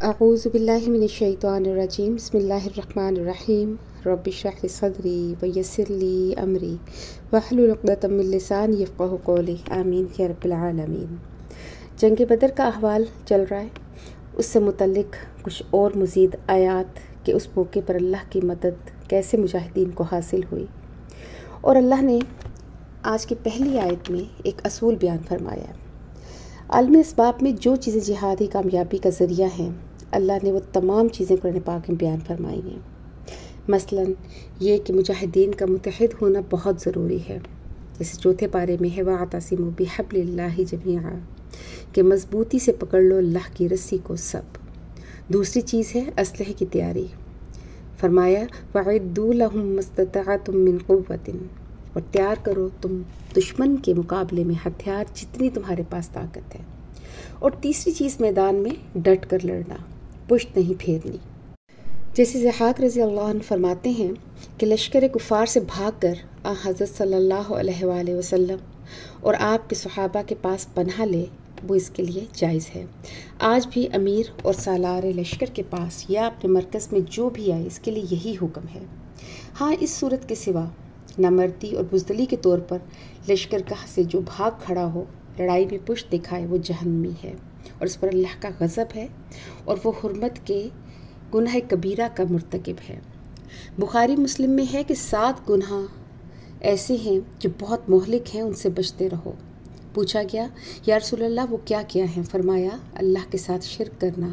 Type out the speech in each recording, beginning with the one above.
اعوذ باللہ من الشیطان الرجیم بسم اللہ الرحمن الرحیم رب اشرح لی صدری ویسر لی امری واحلل عقدۃ من لسانی یفقہوا قولی آمین یا رب العالمین۔ جنگ بدر کا احوال چل رہا ہے، اس سے متعلق کچھ اور مزید آیات کہ اس موقع پر اللہ کی مدد کیسے مجاہدین کو حاصل ہوئی، اور اللہ نے آج کی پہلی آیت میں ایک اصول بیان فرمایا ہے۔ عالمی اسباب میں جو چیزیں جہادی کامیابی کا ذریعہ ہیں، اللہ نے وہ تمام چیزیں قرآن پاک میں بیان فرمائی ہیں۔ مثلاً یہ کہ مجاہدین کا متحد ہونا بہت ضروری ہے، جیسے چوتھے پارے میں ہے وَاعْتَصِمُوا بِحَبْلِ اللَّهِ جَمِيعًا، کہ مضبوطی سے پکڑ لو اللہ کی رسی کو سب۔ دوسری چیز ہے اسلحے کی تیاری، فرمایا وَأَعِدُّوا لَهُم مَّا اسْتَطَعْتُم مِّن قُوَّةٍ، اور تیار کرو تم دشمن کے مقابلے میں ہتھیار جتنی تمہارے پاس طاقت ہے۔ اور تیسری چیز میدان میں ڈٹ کر لڑنا، پشت نہیں پھیرنی۔ جیسے ضحاک رضی اللہ عنہ فرماتے ہیں کہ لشکر کفار سے بھاگ کر حضرت صلی اللہ علیہ وآلہ وسلم اور آپ کے صحابہ کے پاس پناہ لے، وہ اس کے لیے جائز ہے۔ آج بھی امیر اور سالار لشکر کے پاس یا اپنے مرکز میں جو بھی آئے، اس کے لیے یہی حکم ہے۔ ہاں، اس صورت کے سوا نامردی اور بزدلی کے طور پر لشکر گاہ سے جو بھاگ کھڑا ہو، لڑائی میں پشت دکھائے، وہ جہنمی ہے اور اس پر اللہ کا غضب ہے، اور وہ حرمت کے گناہ کبیرہ کا مرتکب ہے۔ بخاری مسلم میں ہے کہ 7 گناہ ایسے ہیں جو بہت مہلک ہیں، ان سے بچتے رہو۔ پوچھا گیا یا رسول اللہ وہ کیا کیا ہیں؟ فرمایا اللہ کے ساتھ شرک کرنا،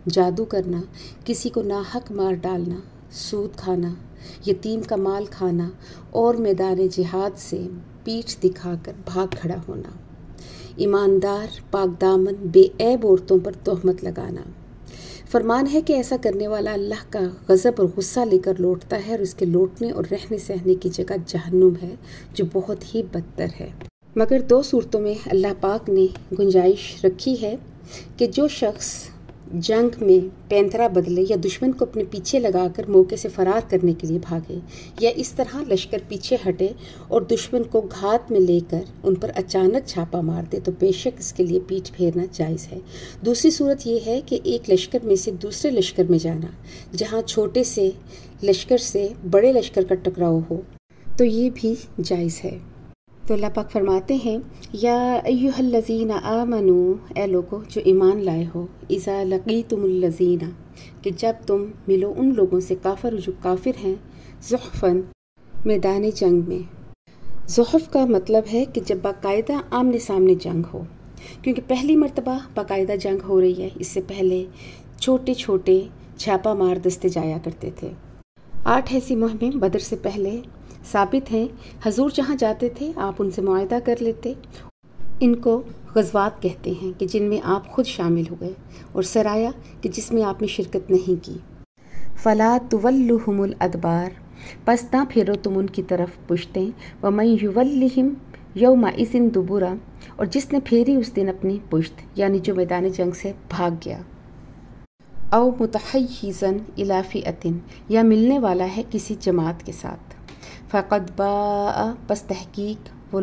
جادو کرنا، کسی کو ناحق مار ڈالنا، سود کھانا، یتیم کا مال کھانا، اور میدان جہاد سے پیٹھ دکھا کر بھاگ کھڑا ہونا، ایماندار پاک دامن بے عیب عورتوں پر تہمت لگانا۔ فرمان ہے کہ ایسا کرنے والا اللہ کا غضب اور غصہ لے کر لوٹتا ہے، اور اس کے لوٹنے اور رہنے سہنے کی جگہ جہنم ہے، جو بہت ہی بدتر ہے۔ مگر 2 صورتوں میں اللہ پاک نے گنجائش رکھی ہے کہ جو شخص جنگ میں پینترا بدلے یا دشمن کو اپنے پیچھے لگا کر موقع سے فرار کرنے کے لیے بھاگے، یا اس طرح لشکر پیچھے ہٹے اور دشمن کو گھات میں لے کر ان پر اچانک چھاپا مار دے، تو بے شک اس کے لیے پیٹھ پھیرنا جائز ہے۔ دوسری صورت یہ ہے کہ ایک لشکر میں سے دوسرے لشکر میں جانا، جہاں چھوٹے سے لشکر سے بڑے لشکر کا ٹکراؤ ہو، تو یہ بھی جائز ہے۔ تو اللہ پاک فرماتے ہیں یا ایھا الذین آمنو، اے لوگو جو ایمان لائے ہو، اذا لقیتم الذین، کہ جب تم ملو ان لوگوں سے کافر جو کافر ہیں، زحفاً میدان جنگ میں۔ زحف کا مطلب ہے کہ جب باقاعدہ آمنے سامنے جنگ ہو، کیونکہ پہلی مرتبہ باقاعدہ جنگ ہو رہی ہے، اس سے پہلے چھوٹے چھوٹے چھاپا مار دستے جایا کرتے تھے۔ 8 ایسی مہمیں بدر سے پہلے ثابت ہیں۔ حضور جہاں جاتے تھے آپ ان سے معاہدہ کر لیتے۔ ان کو غزوات کہتے ہیں کہ جن میں آپ خود شامل ہوئے، اور سرایا کہ جس میں آپ نے شرکت نہیں کی۔ فلا تولوہم الادبار، پس نہ پھیرو تم ان کی طرف پشتیں، ومن یولہم یومئذ دبرا، اور جس نے پھیری اس دن اپنی پشت، یعنی جو میدان جنگ سے بھاگ گیا۔ او متحیزا الی فئۃ، یا ملنے والا ہے کسی جماعت کے ساتھ۔ فقد باء، پس تحقیق وہ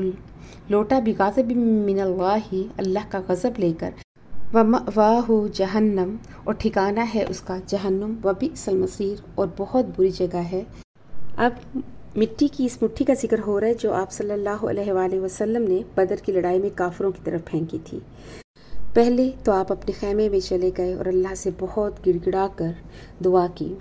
لوٹا بغضب من اللہ، اللہ کا غضب لے کر، ومأواہ جہنم، اور ٹھکانہ ہے اس کا جہنم، وبئس المصیر، اور بہت بری جگہ ہے۔ اب مٹی کی اس مٹھی کا ذکر ہو رہا ہے جو آپ صلی اللہ علیہ وآلہ وسلم نے بدر کی لڑائی میں کافروں کی طرف پھینکی تھی۔ پہلے تو آپ اپنے خیمے میں چلے گئے اور اللہ سے بہت گڑ گڑا کر دعا کی،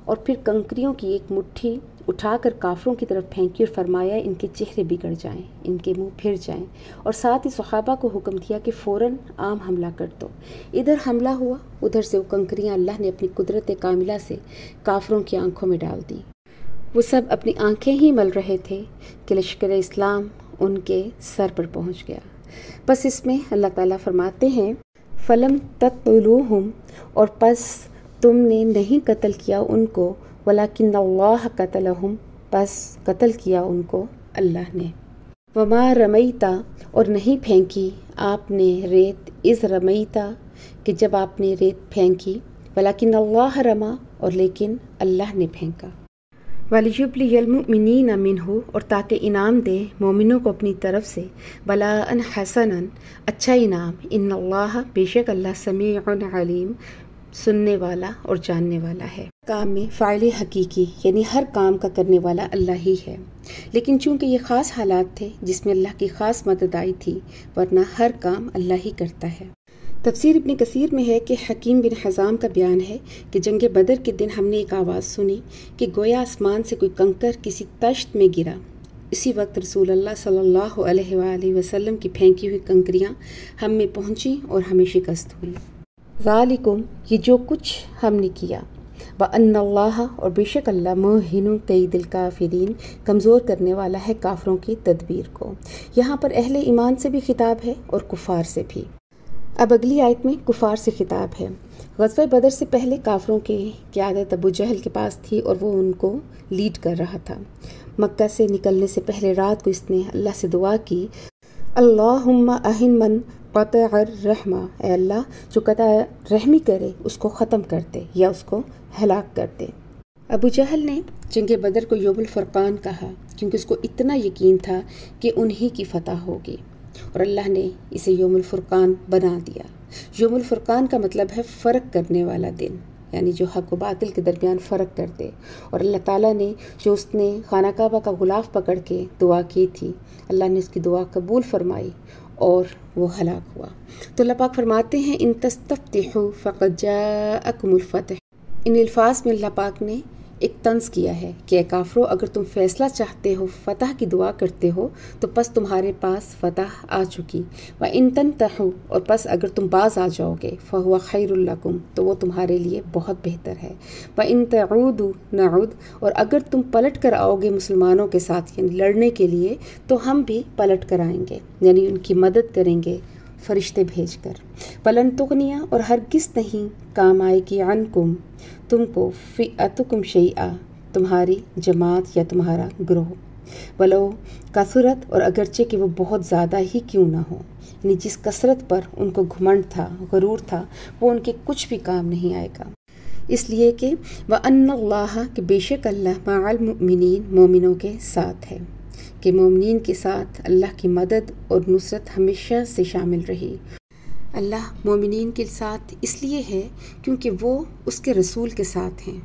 اور پھر کنکریوں کی ایک مٹھی اٹھا کر کافروں کی طرف پھینکی اور فرمایا ان کے چہرے بگڑ جائیں، ان کے منہ پھر جائیں، اور ساتھ ہی صحابہ کو حکم دیا کہ فوراً عام حملہ کر دو۔ ادھر حملہ ہوا، ادھر سے وہ کنکریاں اللہ نے اپنی قدرت کاملہ سے کافروں کی آنکھوں میں ڈال دی۔ وہ سب اپنی آنکھیں ہی مل رہے تھے کہ لشکر اسلام ان کے سر پر پہنچ گیا۔ بس اس میں اللہ تعالیٰ فرماتے ہیں فلم تقتلوہم، اور پس تم نے نہیں قتل کیا ان کو، ولیکن اللہ قتلہم، پس قتل کیا ان کو اللہ نے۔ وما رمیتا، اور نہیں پھینکی آپ نے ریت، اذ رمیتا، کہ جب آپ نے ریت پھینکی، ولیکن اللہ رما، اور لیکن اللہ نے پھینکا۔ وَلِيُبْلِيَ الْمُؤْمِنِينَ مِنْهُ، اور تاکہ انعام دے مومنوں کو اپنی طرف سے، بلاءً حسناً، اچھا انعام، ان اللہ، بے شک اللہ، سمیع علیم، سننے والا اور جاننے والا ہے۔ کام میں فاعل حقیقی یعنی ہر کام کا کرنے والا اللہ ہی ہے، لیکن چونکہ یہ خاص حالات تھے جس میں اللہ کی خاص مدد آئی تھی، ورنہ ہر کام اللہ ہی کرتا ہے۔ تفسیر ابن کثیر میں ہے کہ حکیم بن حزام کا بیان ہے کہ جنگ بدر کے دن ہم نے ایک آواز سنی کہ گویا آسمان سے کوئی کنکر کسی تشت میں گرا۔ اسی وقت رسول اللہ صلی اللہ علیہ وآلہ وسلم کی پھینکی ہوئی کنکریاں ہم میں پہنچیں اور ہمیں شکست ہوئی۔ ذالکم، یہ جو کچھ ہم نے کیا، وَأَنَّ اللَّهَ، اور بے شک اللہ، مُوہِنُ کَیْدِ الْکَافِرِین، کمزور کرنے والا ہے کافروں کی تدبیر کو۔ یہاں پر اہل ایمان سے بھی خطاب ہے اور کفار سے بھی۔ اب اگلی آیت میں کفار سے خطاب ہے۔ غزوہ بدر سے پہلے کافروں کی قیادت ابو جہل کے پاس تھی اور وہ ان کو لیڈ کر رہا تھا۔ مکہ سے نکلنے سے پہلے رات کو اس نے اللہ سے دعا کی، اللہم اہن من قطع الرحمہ، اے اللہ جو قطع رحمی کرے اس کو ختم کر دے یا اس کو ہلاک کر دے۔ ابو جہل نے جنگ بدر کو یوم الفرقان کہا کیونکہ اس کو اتنا یقین تھا کہ انہی کی فتح ہوگی، اور اللہ نے اسے یوم الفرقان بنا دیا۔ یوم الفرقان کا مطلب ہے فرق کرنے والا دن، یعنی جو حق و باطل کے درمیان فرق کر دے۔ اور اللہ تعالیٰ نے جو اس نے خانہ کعبہ کا غلاف پکڑ کے دعا کی تھی، اللہ نے اس کی دعا قبول فرمائی اور وہ ہلاک ہوا۔ تو اللہ پاک فرماتے ہیں ان تستفتحوا فقد جاءکم الفتح۔ ان الفاظ میں اللہ پاک نے ایک طنز کیا ہے کہ اے کافرو، اگر تم فیصلہ چاہتے ہو، فتح کی دعا کرتے ہو، تو پس تمہارے پاس فتح آ چکی۔ وَإِن تَنْتَحُوا، اور پس اگر تم باز آ جاؤ گے، فَهُوَ خَيْرٌ لَكُمْ، تو وہ تمہارے لیے بہت بہتر ہے۔ وَإِن تَعُودُوا نَعُودْ، اور اگر تم پلٹ کر آؤ گے مسلمانوں کے ساتھ یعنی لڑنے کے لیے، تو ہم بھی پلٹ کر آئیں گے، یعنی ان کی مدد کریں گے فرشتے بھیج کر۔ وَلَن تُغْنِیَ، اور ہرگز نہیں کام آئے گی، عنکم، تم کو، فئتکم شیئا، تمہاری جماعت یا تمہارا گروہ، ولو کثرت، اور اگرچہ کہ وہ بہت زیادہ ہی کیوں نہ ہو، یعنی جس کثرت پر ان کو گھمنڈ تھا، غرور تھا، وہ ان کے کچھ بھی کام نہیں آئے گا۔ اس لیے کہ وَأَنَّ اللَّهَ، کہ بے شک اللہ، مع المؤمنین، مومنوں کے ساتھ ہے، کہ مومنین کے ساتھ اللہ کی مدد اور نصرت ہمیشہ سے شامل رہی۔ اللہ مومنین کے ساتھ اس لیے ہے کیونکہ وہ اس کے رسول کے ساتھ ہیں۔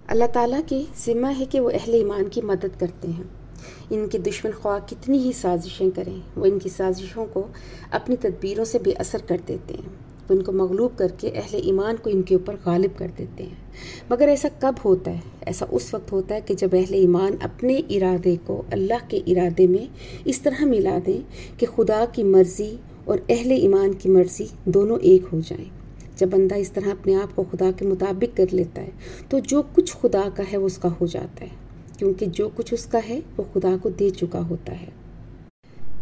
اللہ تعالیٰ کی ذمہ ہے کہ وہ اہل ایمان کی مدد کرتے ہیں۔ ان کے دشمن خواہ کتنی ہی سازشیں کریں، وہ ان کی سازشوں کو اپنی تدبیروں سے بے اثر کر دیتے ہیں، وہ ان کو مغلوب کر کے اہل ایمان کو ان کے اوپر غالب کر دیتے ہیں۔ مگر ایسا کب ہوتا ہے؟ ایسا اس وقت ہوتا ہے کہ جب اہل ایمان اپنے ارادے کو اللہ کے ارادے میں اس طرح ملا دیں کہ خدا کی مرضی اور اہل ایمان کی مرضی دونوں ایک ہو جائیں۔ جب بندہ اس طرح اپنے آپ کو خدا کے مطابق کر لیتا ہے تو جو کچھ خدا کا ہے وہ اس کا ہو جاتا ہے، کیونکہ جو کچھ اس کا ہے وہ خدا کو دے چکا ہوتا ہے۔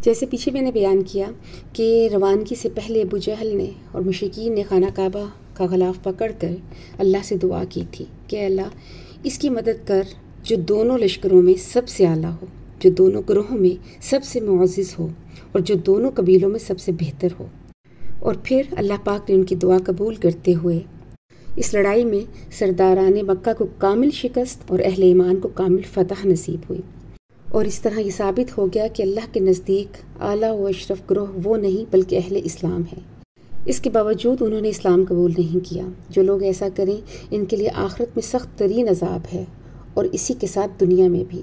جیسے پیچھے میں نے بیان کیا کہ روانگی سے پہلے ابو جہل نے اور مشرکین نے خانہ کعبہ کا غلاف پکڑ کر اللہ سے دعا کی تھی کہ اللہ اس کی مدد کر جو دونوں لشکروں میں سب سے اعلیٰ ہو، جو دونوں گروہوں میں سب سے معزز ہو، اور جو دونوں قبیلوں میں سب سے بہتر ہو۔ اور پھر اللہ پاک نے ان کی دعا قبول کرتے ہوئے اس لڑائی میں سرداران مکہ کو کامل شکست اور اہل ایمان کو کامل فتح نصیب ہوئی۔ اور اس طرح یہ ثابت ہو گیا کہ اللہ کے نزدیک اعلیٰ و اشرف گروہ وہ نہیں بلکہ اہل اسلام ہے۔ اس کے باوجود انہوں نے اسلام قبول نہیں کیا۔ جو لوگ ایسا کریں ان کے لیے آخرت میں سخت ترین عذاب ہے، اور اسی کے ساتھ دنیا میں بھی۔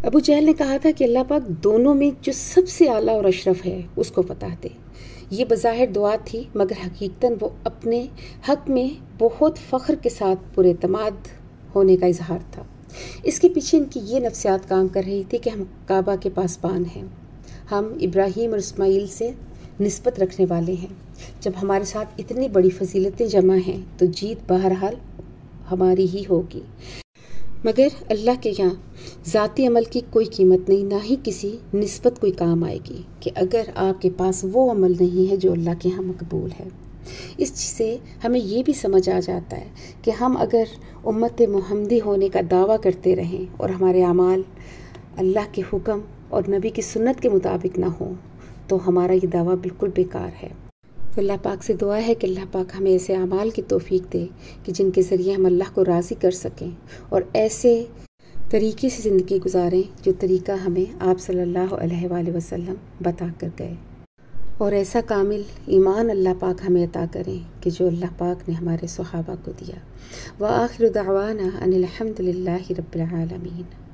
ابو جہل نے کہا تھا کہ اللہ پاک دونوں میں جو سب سے اعلیٰ اور اشرف ہے اس کو فتح دے۔ یہ بظاہر دعا تھی، مگر حقیقتاً وہ اپنے حق میں بہت فخر کے ساتھ پر اعتماد ہونے کا اظہار تھا۔ اس کے پیچھے ان کی یہ نفسیات کام کر رہی تھی کہ ہم کعبہ کے پاسبان ہیں، ہم ابراہیم اور اسماعیل سے نسبت رکھنے والے ہیں، جب ہمارے ساتھ اتنی بڑی فضیلتیں جمع ہیں تو جیت بہرحال ہماری ہی ہوگی۔ مگر اللہ کے یہاں ذاتی عمل کی کوئی قیمت نہیں، نہ ہی کسی نسبت کوئی کام آئے گی کہ اگر آپ کے پاس وہ عمل نہیں ہے جو اللہ کے یہاں مقبول ہے۔ اس سے ہمیں یہ بھی سمجھ آ جاتا ہے کہ ہم اگر امت محمدی ہونے کا دعویٰ کرتے رہیں اور ہمارے اعمال اللہ کے حکم اور نبی کی سنت کے مطابق نہ ہوں تو ہمارا یہ دعویٰ بالکل بیکار ہے۔ تو اللہ پاک سے دعا ہے کہ اللہ پاک ہمیں ایسے اعمال کی توفیق دے کہ جن کے ذریعے ہم اللہ کو راضی کر سکیں، اور ایسے طریقے سے زندگی گزاریں جو طریقہ ہمیں آپ صلی اللہ علیہ وآلہ وسلم بتا کر گئے۔ اور ایسا کامل ایمان اللہ پاک ہمیں عطا کریں کہ جو اللہ پاک نے ہمارے صحابہ کو دیا۔ وآخر دعوانا ان الحمد للہ رب العالمین۔